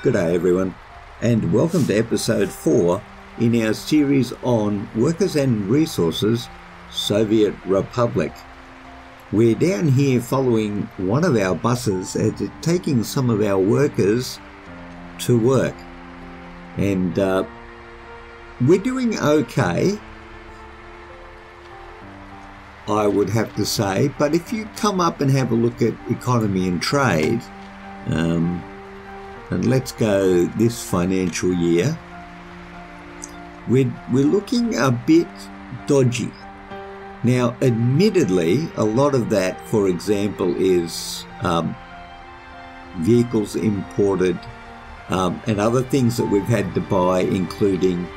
G'day everyone, and welcome to episode 4 in our series on Workers and Resources, Soviet Republic. We're down here following one of our buses as it's taking some of our workers to work. And we're doing okay, I would have to say, but if you come up and have a look at economy and trade, and let's go this financial year, we're looking a bit dodgy. Now, admittedly, a lot of that, for example, is vehicles imported and other things that we've had to buy, including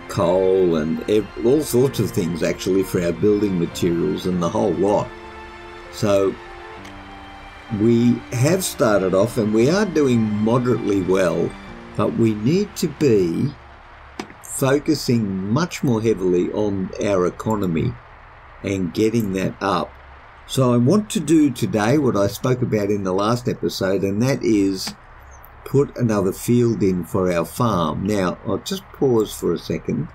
coal and all sorts of things actually for our building materials and the whole lot. So we have started off and we are doing moderately well, but we need to be focusing much more heavily on our economy and getting that up. So I want to do today what I spoke about in the last episode, and that is put another field in for our farm. Now, I'll just pause for a second.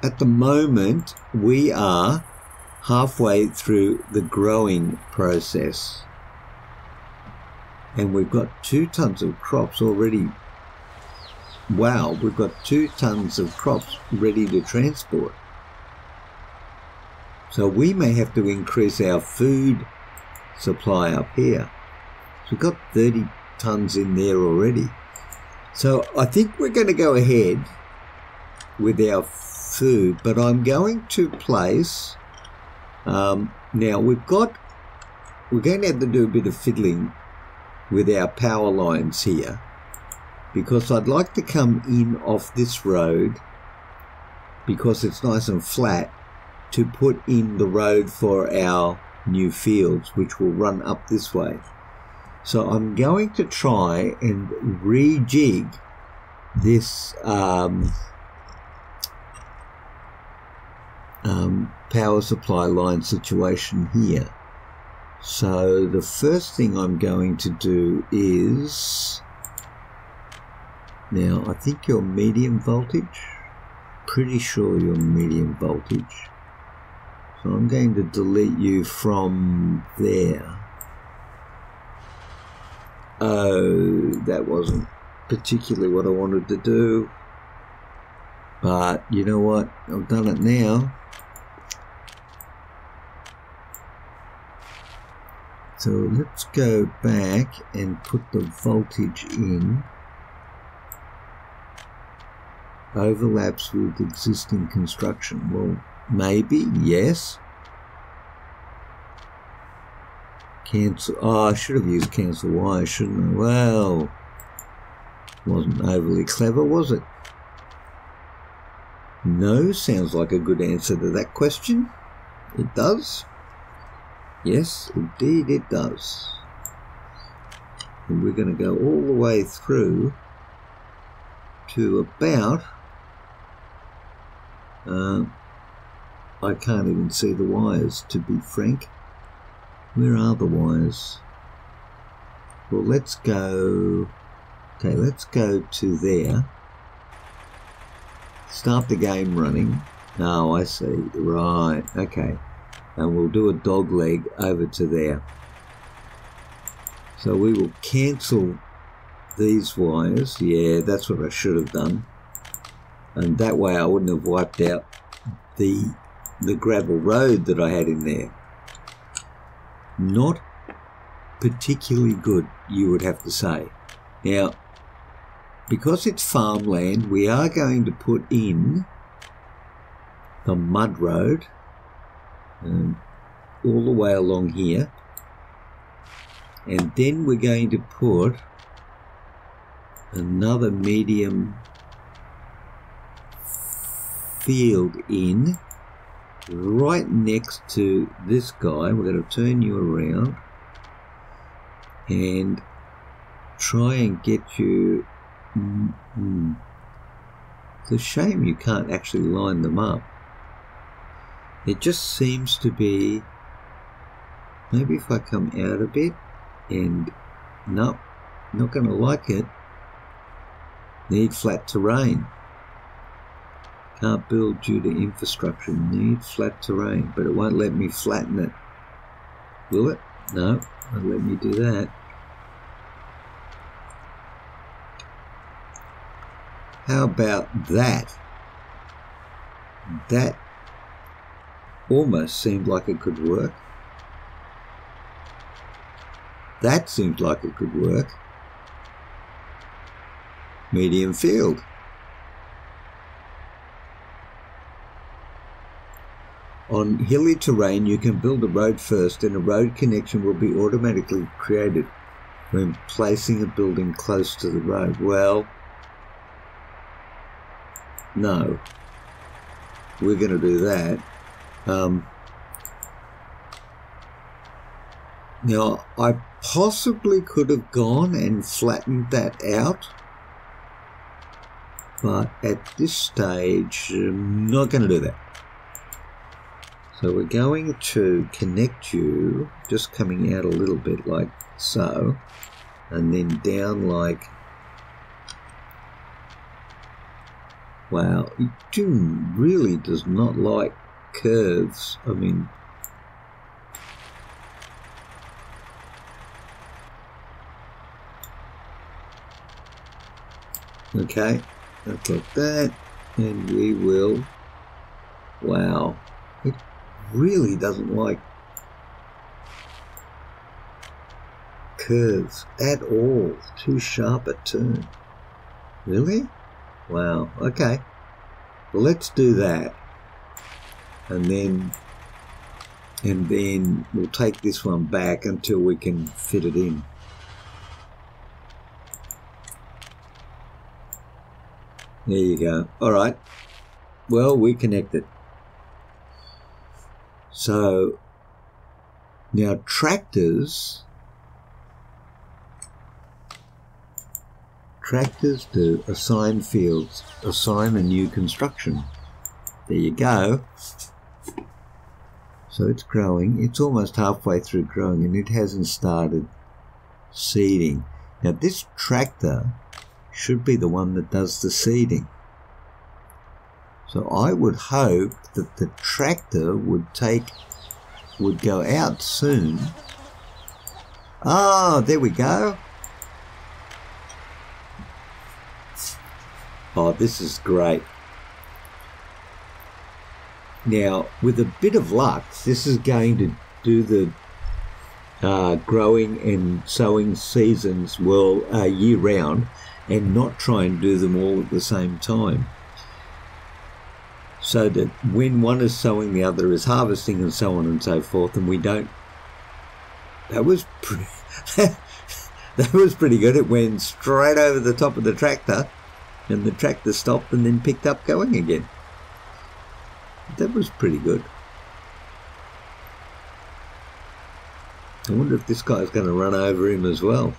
At the moment, we are halfway through the growing process, and we've got 2 tons of crops already. Wow, we've got 2 tons of crops ready to transport. So we may have to increase our food supply up here. So we've got 30 tons in there already. So I think we're going to go ahead with our food, but I'm going to place now we're going to have to do a bit of fiddling with our power lines here, because I'd like to come in off this road, because it's nice and flat, to put in the road for our new fields, which will run up this way. So I'm going to try and rejig this power supply line situation here. So the first thing I'm going to do is, now I think you're medium voltage, pretty sure you're medium voltage, so I'm going to delete you from there. Oh, that wasn't particularly what I wanted to do, but you know what, I've done it now. So let's go back and put the voltage in. Overlaps with existing construction. Well, maybe, yes. Cancel. Oh, I should have used cancel wire, shouldn't I? Well, wasn't overly clever, was it? No sounds like a good answer to that question. It does. Yes, indeed it does. And we're going to go all the way through to about, I can't even see the wires, to be frank. Where are the wires? Well, let's go, okay, let's go to there. Start the game running. Oh, I see, right, okay. And we'll do a dog leg over to there. So we will cancel these wires. Yeah, that's what I should have done. And that way I wouldn't have wiped out the gravel road that I had in there. Not particularly good, you would have to say. Now, because it's farmland, we are going to put in the mud road all the way along here, and then we're going to put another medium field in right next to this guy. We're going to turn you around and try and get you. It's a shame you can't actually line them up. It just seems to be, maybe if I come out a bit and, no, Not going to like it. Need flat terrain. Can't build due to infrastructure. Need flat terrain, but it won't let me flatten it. Will it? No, won't let me do that. How about that? That almost seemed like it could work. That seems like it could work. Medium field. On hilly terrain, you can build a road first, and a road connection will be automatically created when placing a building close to the road. Well, no. We're going to do that. Now, I possibly could have gone and flattened that out, but at this stage, I'm not going to do that. So we're going to connect you, just coming out a little bit like so, and then down like, wow, it really does not like curves. I mean, okay, look like that, and we will, wow, it really doesn't like curves at all. Too sharp a turn. Really? Wow, okay. Well, let's do that. And then we'll take this one back until we can fit it in. There you go. All right. Well, we connected. So now tractors do assign fields, assign a new construction. There you go. So it's growing. It's almost halfway through growing, and it hasn't started seeding. Now this tractor should be the one that does the seeding. So I would hope that the tractor would go out soon. Ah, there we go. Oh, this is great. Now, with a bit of luck, this is going to do the growing and sowing seasons year round, and not try and do them all at the same time. So that when one is sowing, the other is harvesting, and so on and so forth, and we don't. That was pretty good. It went straight over the top of the tractor, and the tractor stopped and then picked up going again. That was pretty good. I wonder if this guy's going to run over him as well.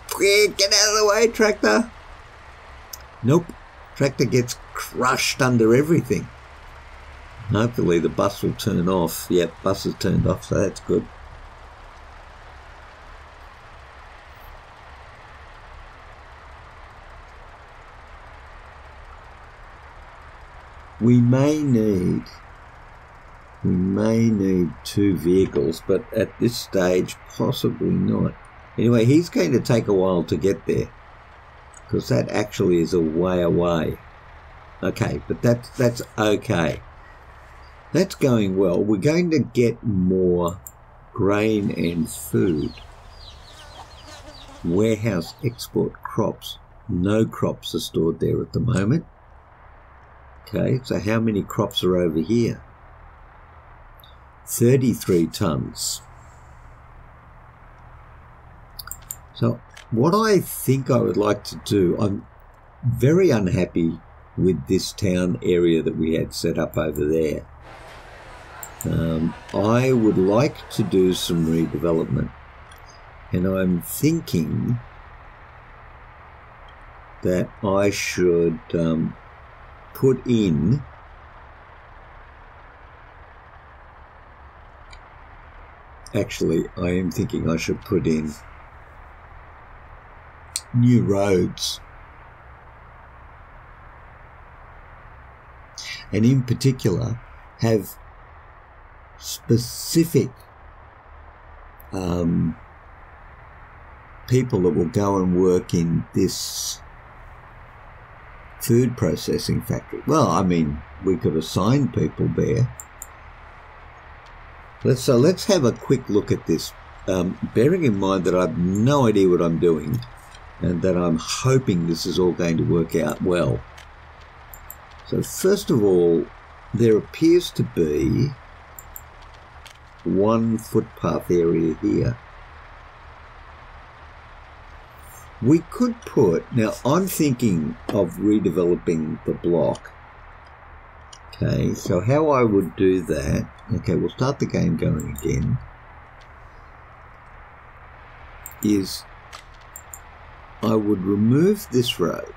Quick, get out of the way, tractor. Nope. Tractor gets crushed under everything. Hopefully the bus will turn off. Yep, bus is turned off, so that's good. We may need 2 vehicles, but at this stage, possibly not. Anyway, he's going to take a while to get there, because that actually is a way away. Okay, but that's okay. That's going well. We're going to get more grain and food. Warehouse export crops. No crops are stored there at the moment. Okay, so how many crops are over here? 33 tons. So what I think I would like to do, I'm very unhappy with this town area that we had set up over there. I would like to do some redevelopment, and I'm thinking that I should put in actually I am thinking I should put in new roads. And in particular have specific people that will go and work in this food processing factory. Well, I mean, we could assign people there. Let's have a quick look at this, bearing in mind that I have no idea what I'm doing and that I'm hoping this is all going to work out well. So first of all, there appears to be one footpath area here. We could put, now I'm thinking of redeveloping the block. Okay, so how I would do that, okay, we'll start the game going again, is I would remove this road.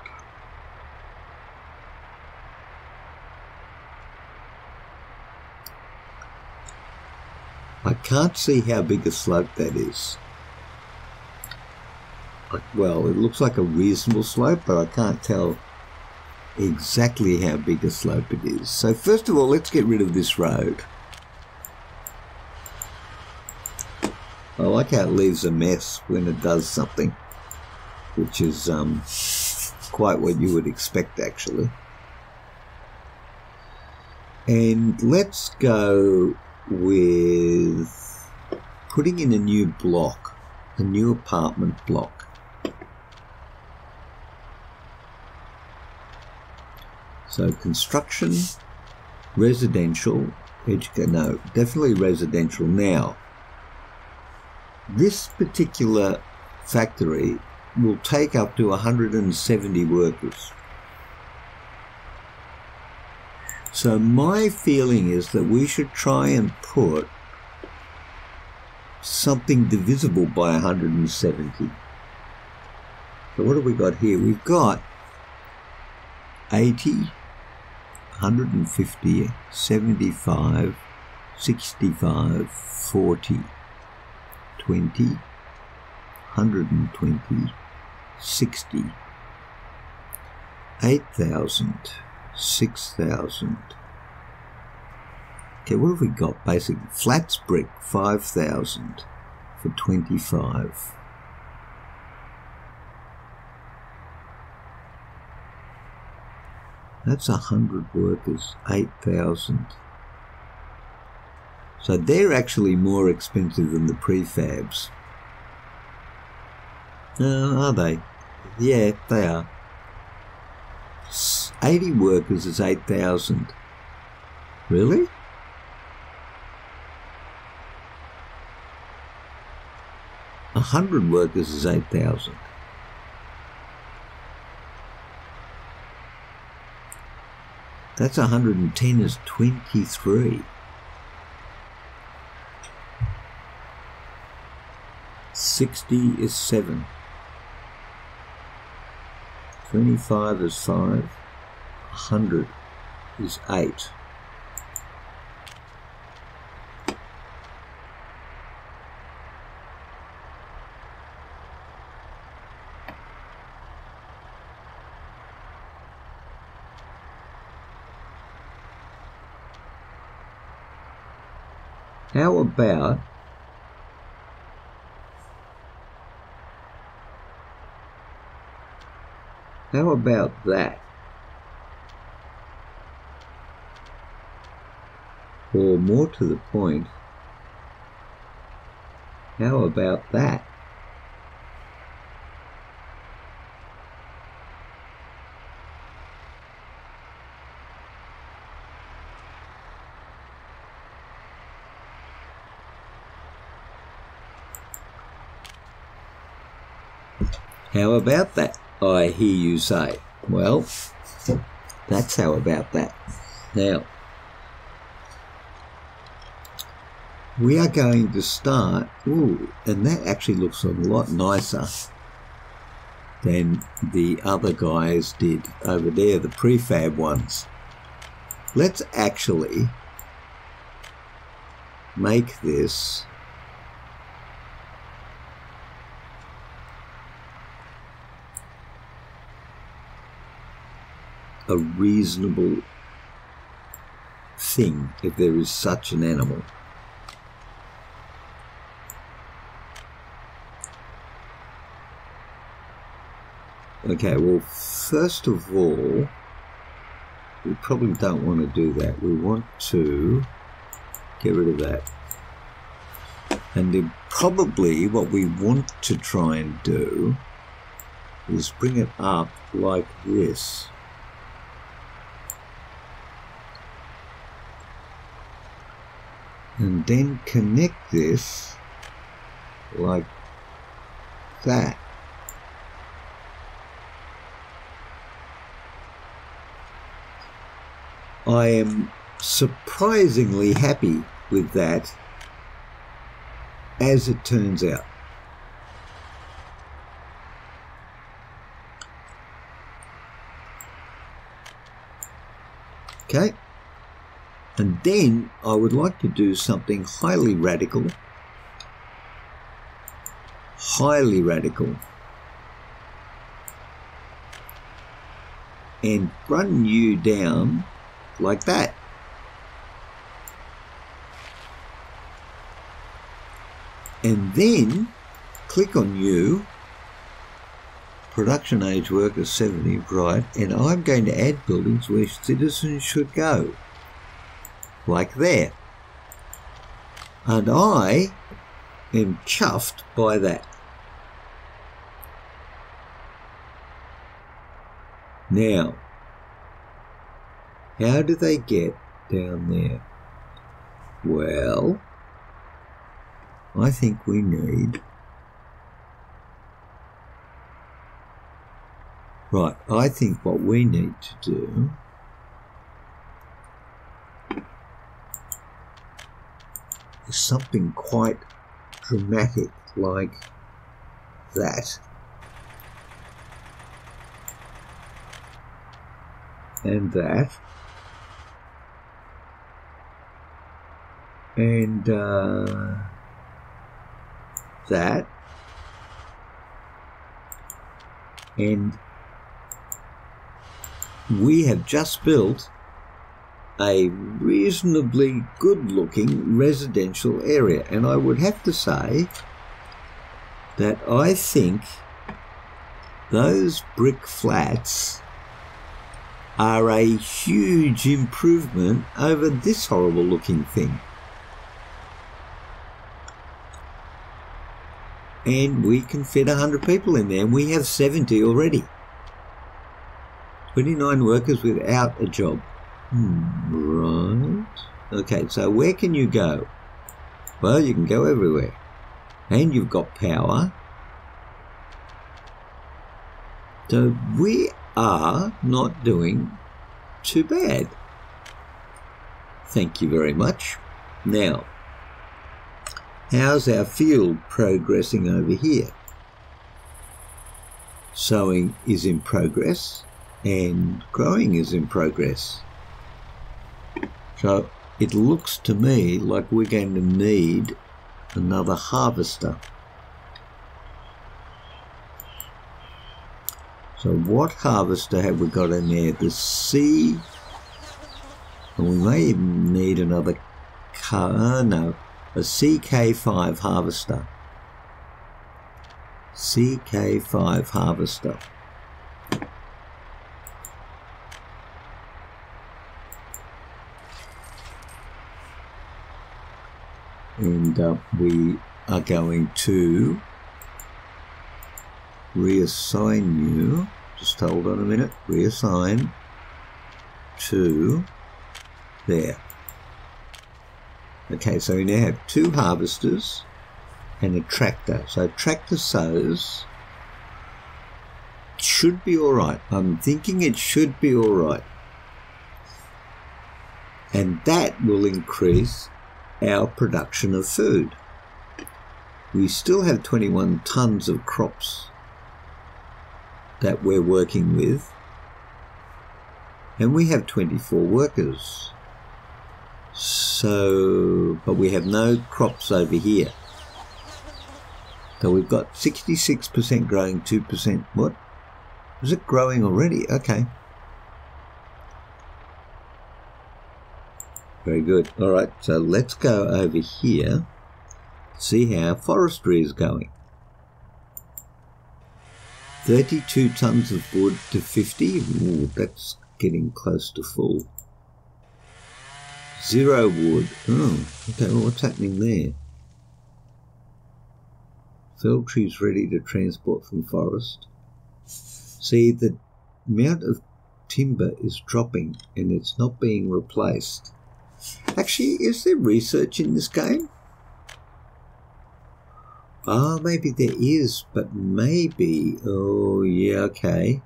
I can't see how big a slope that is. Well, it looks like a reasonable slope, but I can't tell exactly how big a slope it is. So first of all, let's get rid of this road. I like how it leaves a mess when it does something, which is quite what you would expect, actually. And let's go with putting in a new block, a new apartment block. So construction, residential, no, definitely residential. Now, this particular factory will take up to 170 workers. So my feeling is that we should try and put something divisible by 170. So what have we got here? We've got 80, 150, 75, 65, 40, 20, 120, 60, 8,000, 6,000. Okay, what have we got basically? Flats brick, 5,000 for 25. That's 100 workers, 8,000. So they're actually more expensive than the prefabs. Are they? Yeah, they are. 80 workers is 8,000. Really? A 100 workers is 8,000. That's 110 is 23. 60 is 7. 25 is 5. 100 is 8. How about that? Or more to the point, how about that? How about that, I hear you say? Well, that's how about that. Now, we are going to start, ooh, and that actually looks a lot nicer than the other guys did over there, the prefab ones. Let's actually make this a reasonable thing if there is such an animal. Okay, well, first of all, we probably don't want to do that. We want to get rid of that. And then probably what we want to try and do is bring it up like this. And then connect this like that. I am surprisingly happy with that, as it turns out. Okay, and then I would like to do something highly radical, and run you down like that. And then click on you, production age workers 70, right, and I'm going to add buildings where citizens should go, like there. And I am chuffed by that. Now, how do they get down there? Well, I think we need... Right, I think what we need to do is something quite dramatic like that. And that. And that. And we have just built a reasonably good-looking residential area, and I would have to say that I think those brick flats are a huge improvement over this horrible-looking thing. And we can fit 100 people in there, and we have 70 already. 29 workers without a job. Right. Okay, so where can you go? Well, you can go everywhere. And you've got power. So we are not doing too bad. Thank you very much. Now, how's our field progressing over here? Sowing is in progress and growing is in progress. So it looks to me like we're going to need another harvester. So what harvester have we got in there? The C, and we may even need another a CK5 harvester. CK5 harvester. And we are going to reassign you, just hold on a minute, reassign to there. Okay, so we now have 2 harvesters and a tractor. So tractor sows should be alright. I'm thinking it should be alright. And that will increase our production of food. We still have 21 tons of crops that we're working with, and we have 24 workers. So, but we have no crops over here. So we've got 66% growing, 2%, what? Is it growing already? Okay. Very good. All right, so let's go over here, see how forestry is going. 32 tonnes of wood to 50. Ooh, that's getting close to full. 0 wood. Oh, okay, well, what's happening there? Felled trees ready to transport from forest. See, the amount of timber is dropping and it's not being replaced. Actually, is there research in this game? Ah, maybe there is, but maybe, oh yeah, okay.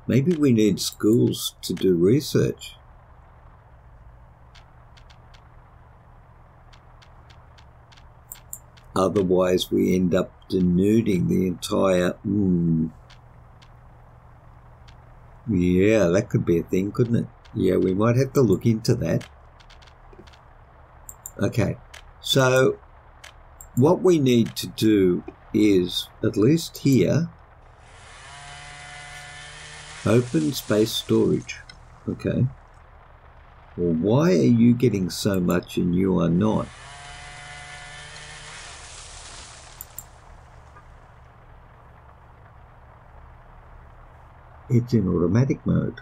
Maybe we need schools to do research. Otherwise we end up denuding the entire, yeah, that could be a thing, couldn't it? Yeah, we might have to look into that. Okay, so what we need to do is, at least here, open space storage. Okay. Well, why are you getting so much and you are not? It's in automatic mode.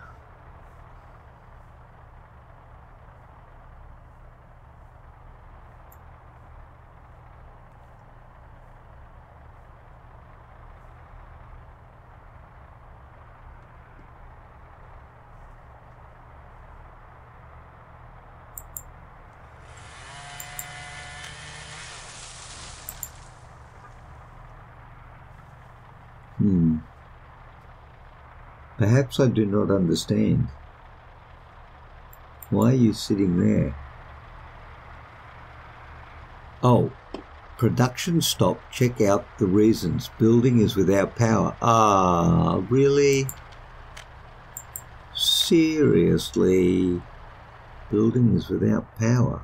Perhaps I do not understand. Why are you sitting there? Oh, production stop. Check out the reasons. Building is without power. Ah, really? Seriously? Building is without power.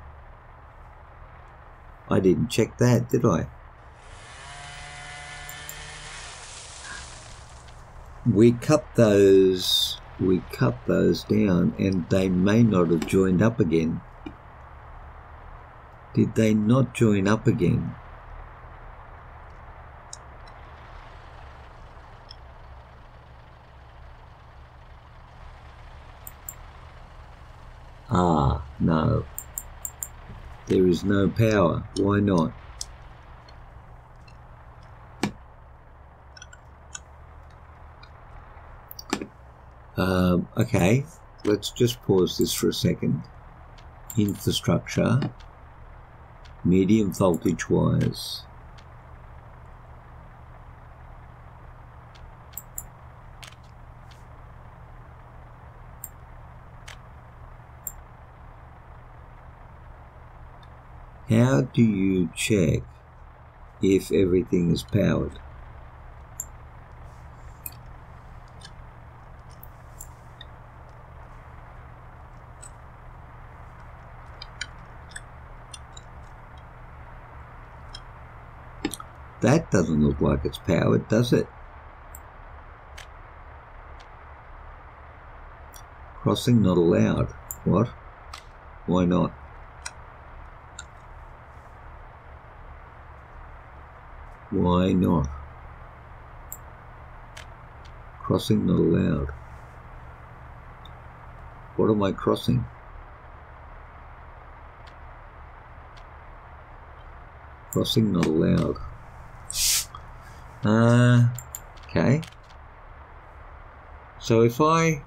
I didn't check that, did I? We cut those down and they may not have joined up again. Did they not join up again? Ah, no. There is no power. Why not? Okay, let's just pause this for a second. Infrastructure, medium voltage wires. How do you check if everything is powered? That doesn't look like it's powered, does it? Crossing not allowed. What? Why not? Why not? Crossing not allowed. What am I crossing? Crossing not allowed. Okay. So if I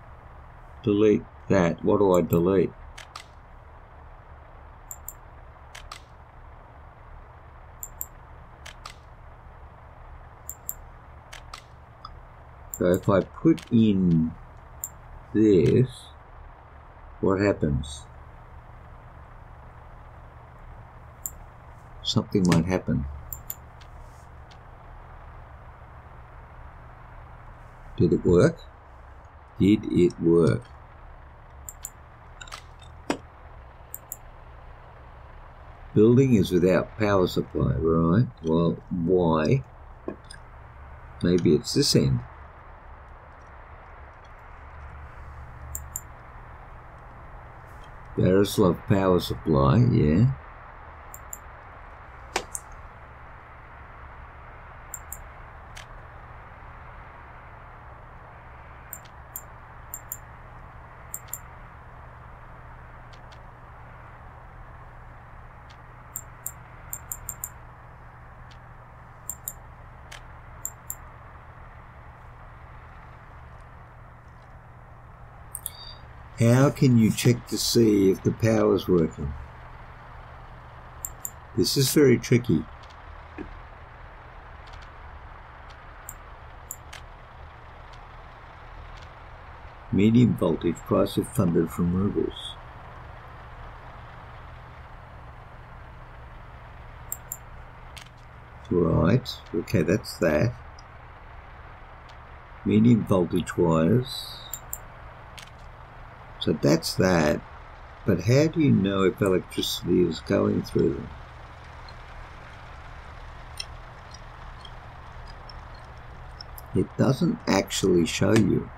delete that, what do I delete? So if I put in this, what happens? Something might happen. Did it work? Did it work? Building is without power supply, right? Well, why? Maybe it's this end. Yaroslav power supply, yeah. How can you check to see if the power's working? This is very tricky. Medium voltage, price if funded from rubles. Right, okay, that's that. Medium voltage wires. So that's that, but how do you know if electricity is going through them? It doesn't actually show you.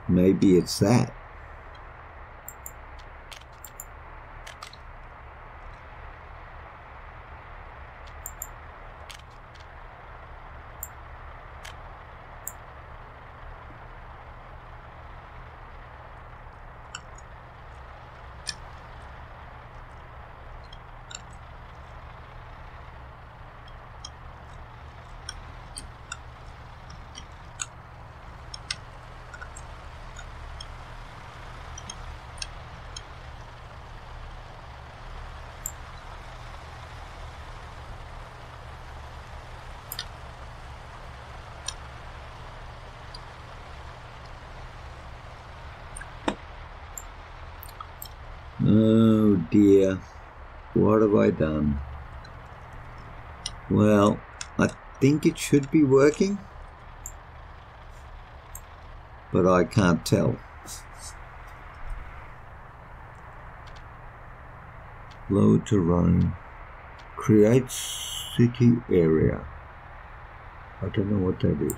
Maybe it's that. Oh dear, what have I done? Well, I think it should be working, but I can't tell. Low terrain, create city area. I don't know what that is.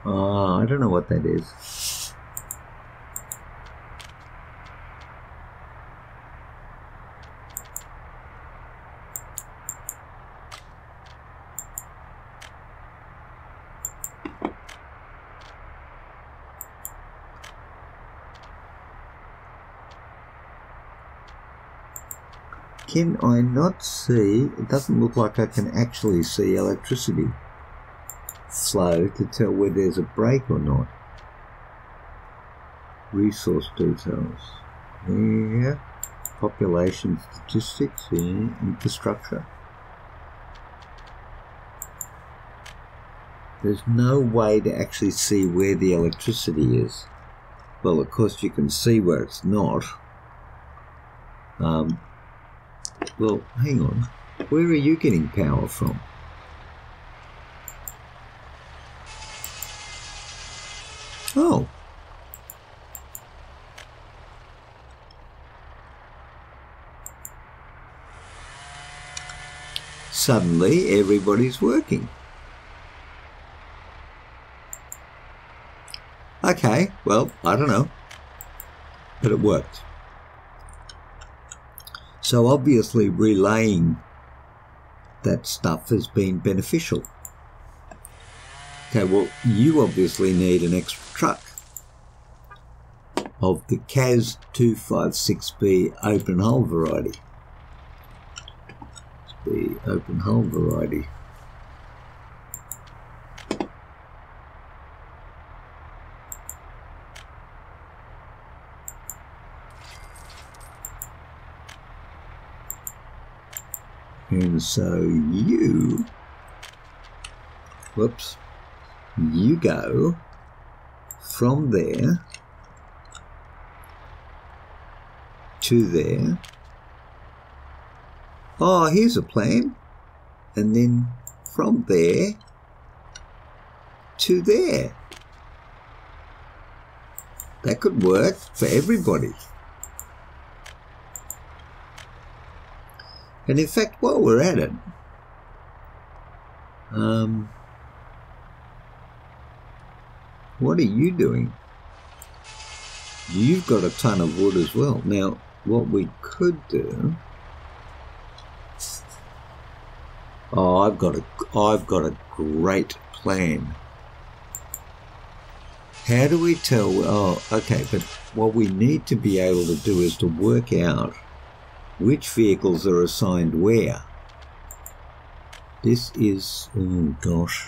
I don't know what that is. Can I not see? It doesn't look like I can actually see electricity flow to tell whether there's a break or not. Resource details. Yeah. Population statistics. Yeah. Infrastructure. There's no way to actually see where the electricity is. Well, of course you can see where it's not. Well, hang on. Where are you getting power from? Oh. Suddenly, everybody's working. Okay, well, I don't know. But it worked. So obviously relaying that stuff has been beneficial. Okay, well, you obviously need an extra truck of the CAS 256B open hull variety. The open hull variety. And so you, whoops, you go from there to there. Oh, here's a plan. And then from there to there. That could work for everybody. And in fact, while we're at it, what are you doing? You've got a ton of wood as well. Now, what we could do... Oh, I've got a great plan. How do we tell... Oh, okay, but what we need to be able to do is to work out which vehicles are assigned where. This is... Oh, gosh.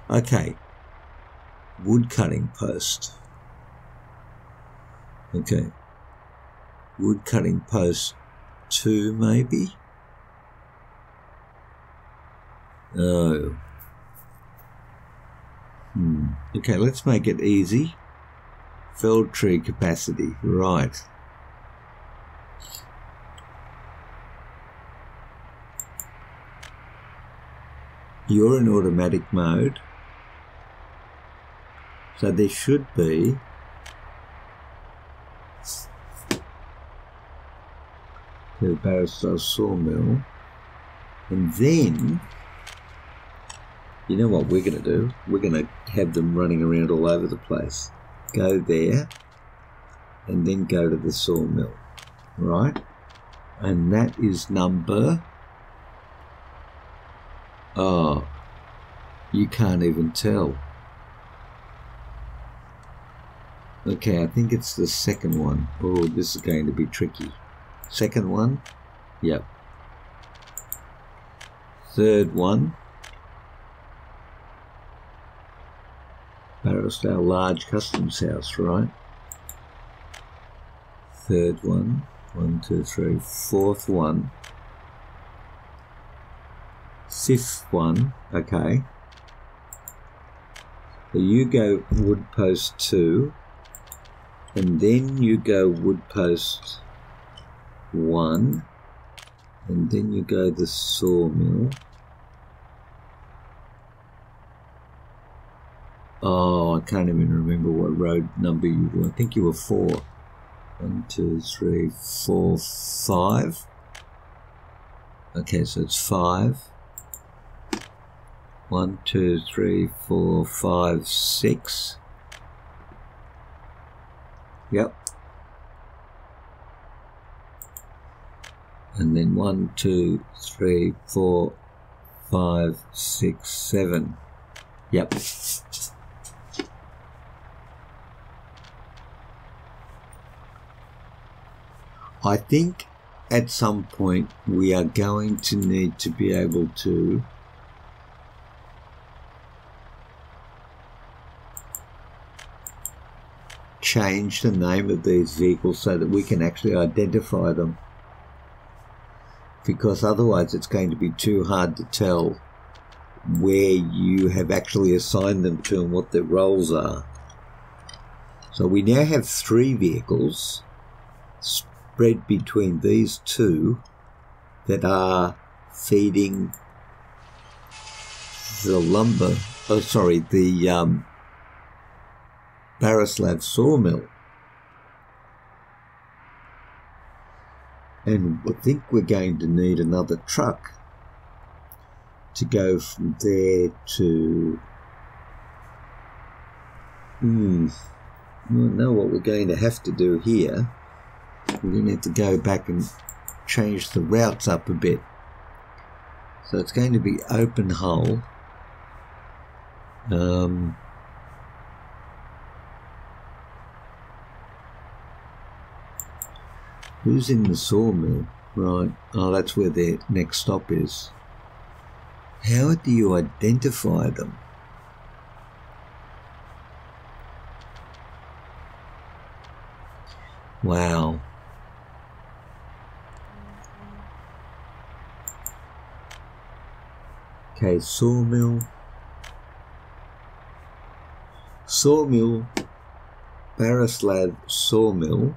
Okay. Wood cutting post. Okay. Wood cutting post 2, maybe? Oh. Okay, let's make it easy. Felled tree capacity, right. You're in automatic mode. So there should be the Barrow sawmill. And then, you know what we're going to do? We're going to have them running around all over the place. Go there, and then go to the sawmill, right? And that is number... Oh, you can't even tell. Okay, I think it's the second one. Oh, this is going to be tricky. Second one? Yep. Third one. Barrowsdale Large Customs House, right? Third one. 1, 2, 3. Fourth one. Fifth one. Okay. So you go wood post 2. And then you go wood post 1. And then you go the sawmill. Oh, I can't even remember what road number you were. I think you were 4. 1, 2, 3, 4, 5. Okay, so it's 5. 1, 2, 3, 4, 5, 6. Yep. And then 1, 2, 3, 4, 5, 6, 7. Yep. I think at some point we are going to need to be able to change the name of these vehicles so that we can actually identify them, because otherwise it's going to be too hard to tell where you have actually assigned them to and what their roles are. So we now have 3 vehicles spread between these 2 that are feeding the lumber, the Barroslav sawmill. And I think we're going to need another truck to go from there to... I don't know what we're going to have to do here. We're going to have to go back and change the routes up a bit. So it's going to be open hull. Who's in the sawmill? Right. Oh, that's where their next stop is. How do you identify them? Wow. Okay, sawmill. Sawmill, Barroslav sawmill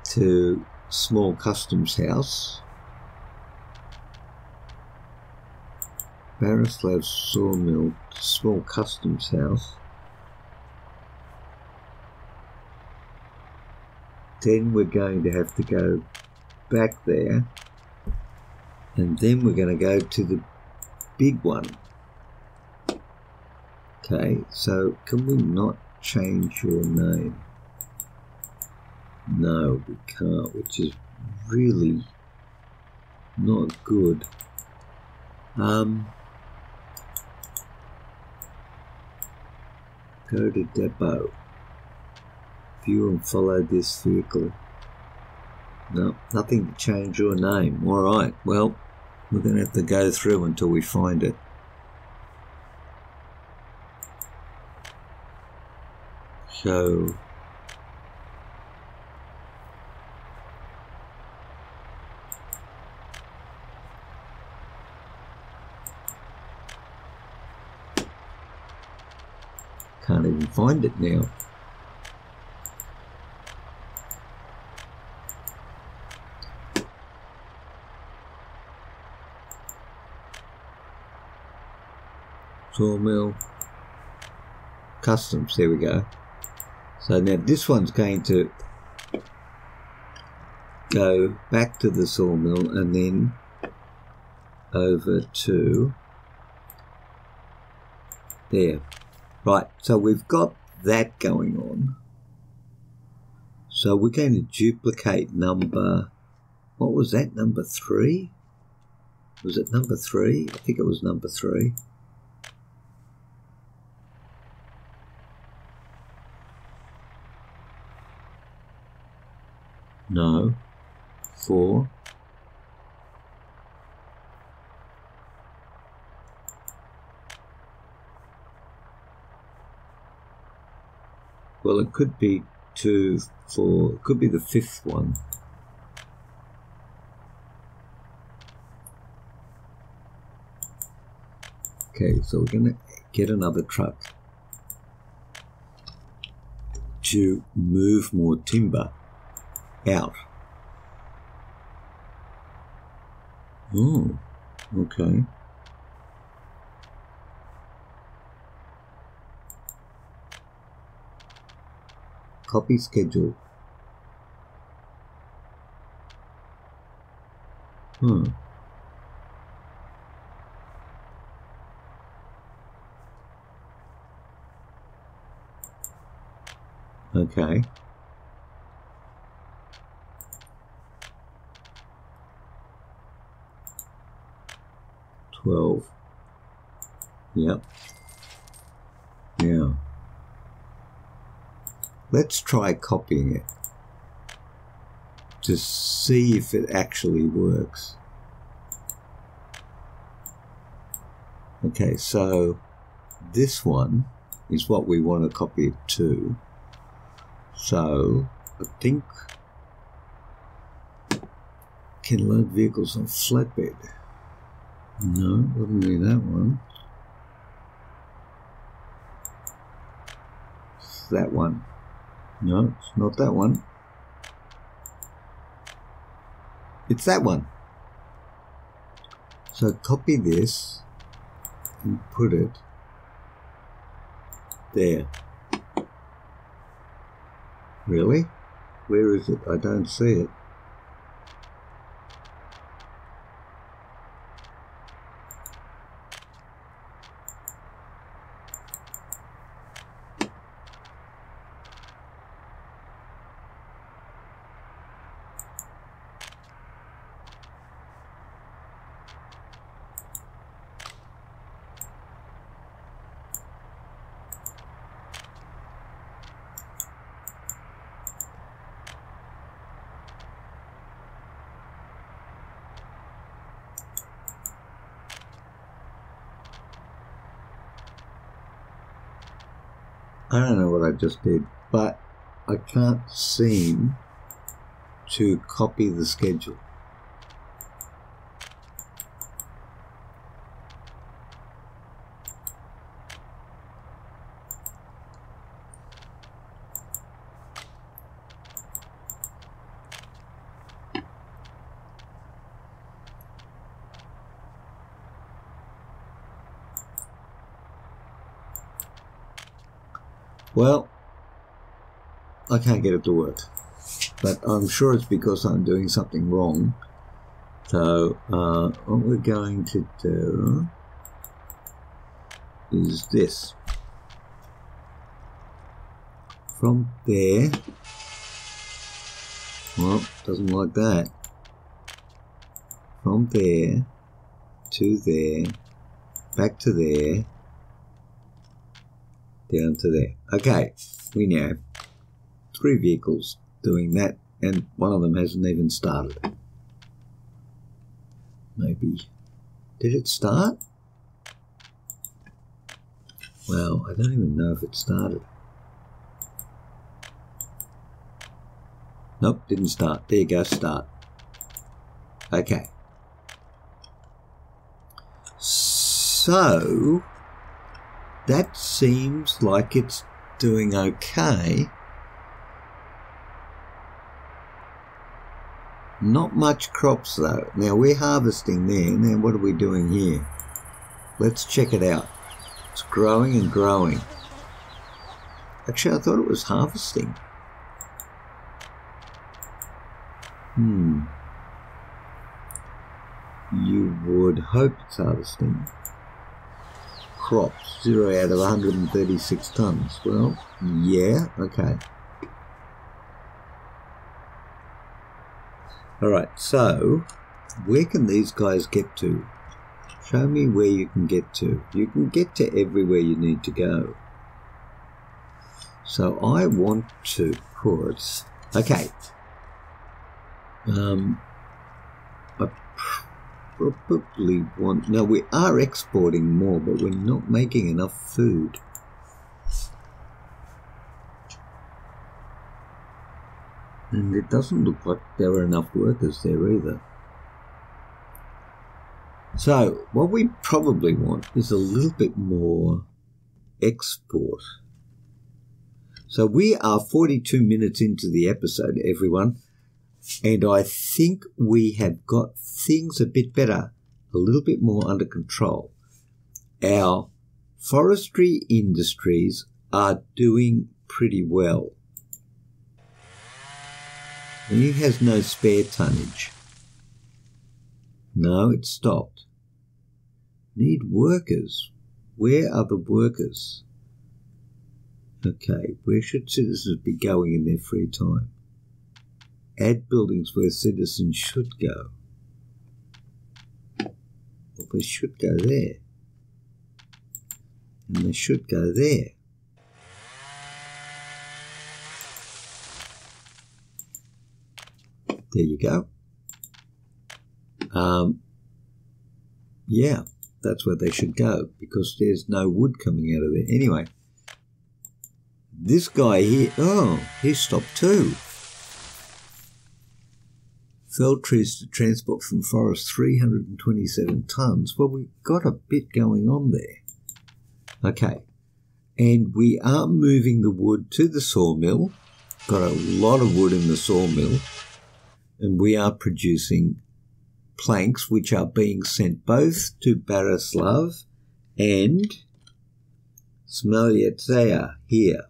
to small customs house. Barroslav sawmill to small customs house. Then we're going to have to go back there And then we're going to go to the big one. Okay, so can we not change your name? No, we can't, which is really not good. Go to depot. View and follow this vehicle. No, nothing to change your name. All right, well, we're going to have to go through until we find it. So can't even find it now. Sawmill, customs, there we go. So now this one's going to go back to the sawmill and then over to there. Right, so we've got that going on. So we're going to duplicate number, what was that, number 3? Was it number 3? I think it was number 3. No, 4. Well, it could be 2, 4, it could be the 5th one. Okay, so we're going to get another truck to move more timber out. Oh, okay. Copy schedule. Okay. Yep. Yeah. Let's try copying it to see if it actually works. Okay, so this one is what we want to copy it to. So I think can load vehicles on flatbed. No, wouldn't be that one. It's that one. No, it's not that one. It's that one. So copy this and put it there. Really? Where is it? I don't see it. I don't know what I just did, but I can't seem to copy the schedule. Well, I can't get it to work, but I'm sure it's because I'm doing something wrong. So what we're going to do is this. From there, well, doesn't like that. From there to there, back to there, down to there. Okay, we now have 3 vehicles doing that, and one of them hasn't even started. Maybe. Did it start? Well, I don't even know if it started. Nope, didn't start. There you go, start. Okay. So, that seems like it's doing okay. Not much crops though. Now we're harvesting there. Now what are we doing here? Let's check it out. It's growing and growing. Actually, I thought it was harvesting. You would hope it's harvesting. Crops, 0 out of 136 tons. Well, yeah, okay. Alright, so where can these guys get to? Show me where you can get to. You can get to everywhere you need to go. So I want to put... Okay. I probably want... No, we are exporting more, but we're not making enough food. And it doesn't look like there are enough workers there either. So, what we probably want is a little bit more export. So we are 42 minutes into the episode, everyone. And I think we have got things a bit better, a little bit more under control. Our forestry industries are doing pretty well. He has no spare tonnage. No, it stopped. Need workers. Where are the workers? Okay, where should citizens be going in their free time? Add buildings where citizens should go. Well, they should go there. And they should go there. There you go. Yeah, that's where they should go because there's no wood coming out of there. Anyway, this guy here, oh, he stopped too. Felled trees to transport from forest 327 tonnes. Well, we've got a bit going on there. Okay, and we are moving the wood to the sawmill. Got a lot of wood in the sawmill. And we are producing planks which are being sent both to Baraslav and Smolyetskaya here.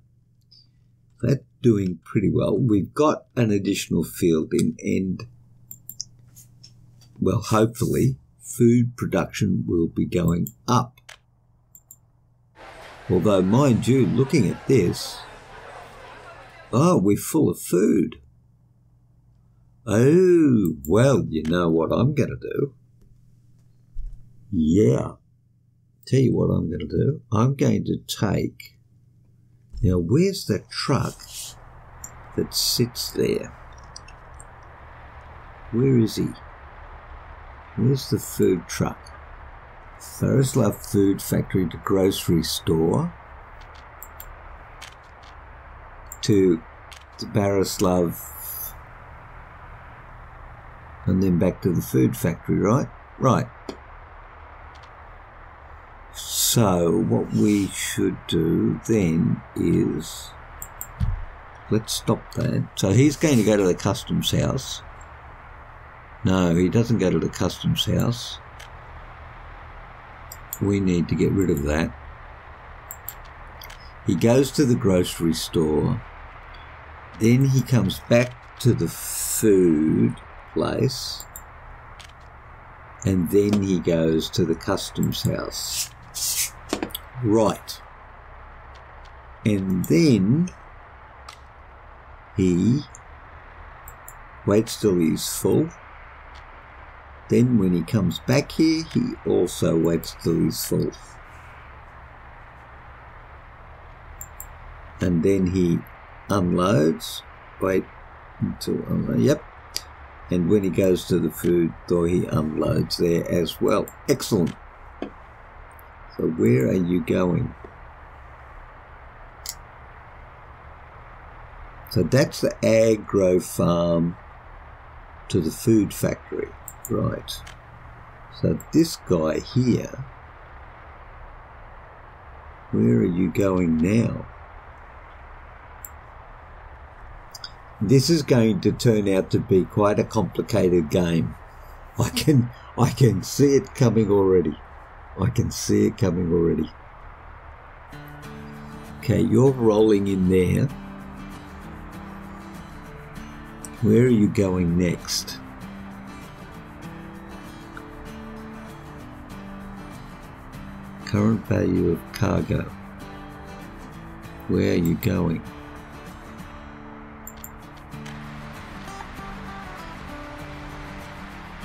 That's doing pretty well. We've got an additional field in and, well, hopefully food production will be going up. Although, mind you, looking at this, oh, we're full of food. Oh, well, you know what I'm going to do. Yeah. Tell you what I'm going to do. I'm going to take... Now, where's that truck that sits there? Where is he? Where's the food truck? Baraslav Food Factory to Grocery Store. To Baraslav... And then back to the food factory, right? Right. So what we should do then is, let's stop that. So he's going to go to the customs house. No, he doesn't go to the customs house. We need to get rid of that. He goes to the grocery store. Then he comes back to the food place, and then he goes to the customs house. Right. And then he waits till he's full. Then when he comes back here, he also waits till he's full. And then he unloads. Wait until unload. Yep. And when he goes to the food store, he unloads there as well. Excellent. So where are you going? So that's the agro farm to the food factory. Right. So this guy here, where are you going now? This is going to turn out to be quite a complicated game. I can see it coming already. I can see it coming already. Okay, you're rolling in there. Where are you going next? Current value of cargo. Where are you going?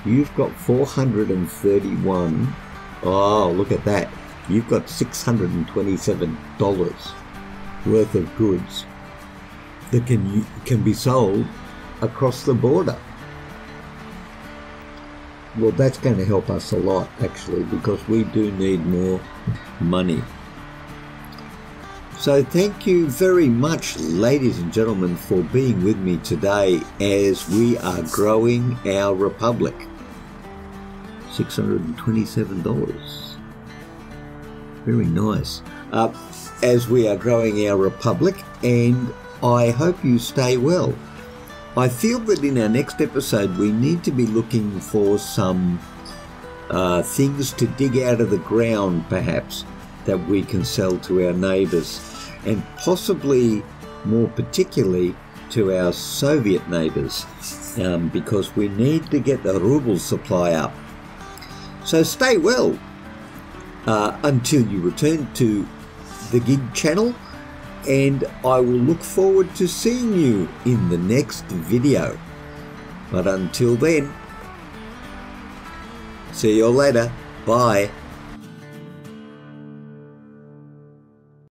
You've got 431. Oh, look at that. You've got $627 worth of goods that can be sold across the border. Well, that's going to help us a lot, actually, because we do need more money. So thank you very much, ladies and gentlemen, for being with me today as we are growing our republic. $627. Very nice. As we are growing our republic, and I hope you stay well. I feel that in our next episode we need to be looking for some things to dig out of the ground, perhaps, that we can sell to our neighbours, and possibly more particularly to our Soviet neighbours, because we need to get the ruble supply up. So stay well until you return to the Gig channel, and I will look forward to seeing you in the next video. But until then, see you all later. Bye.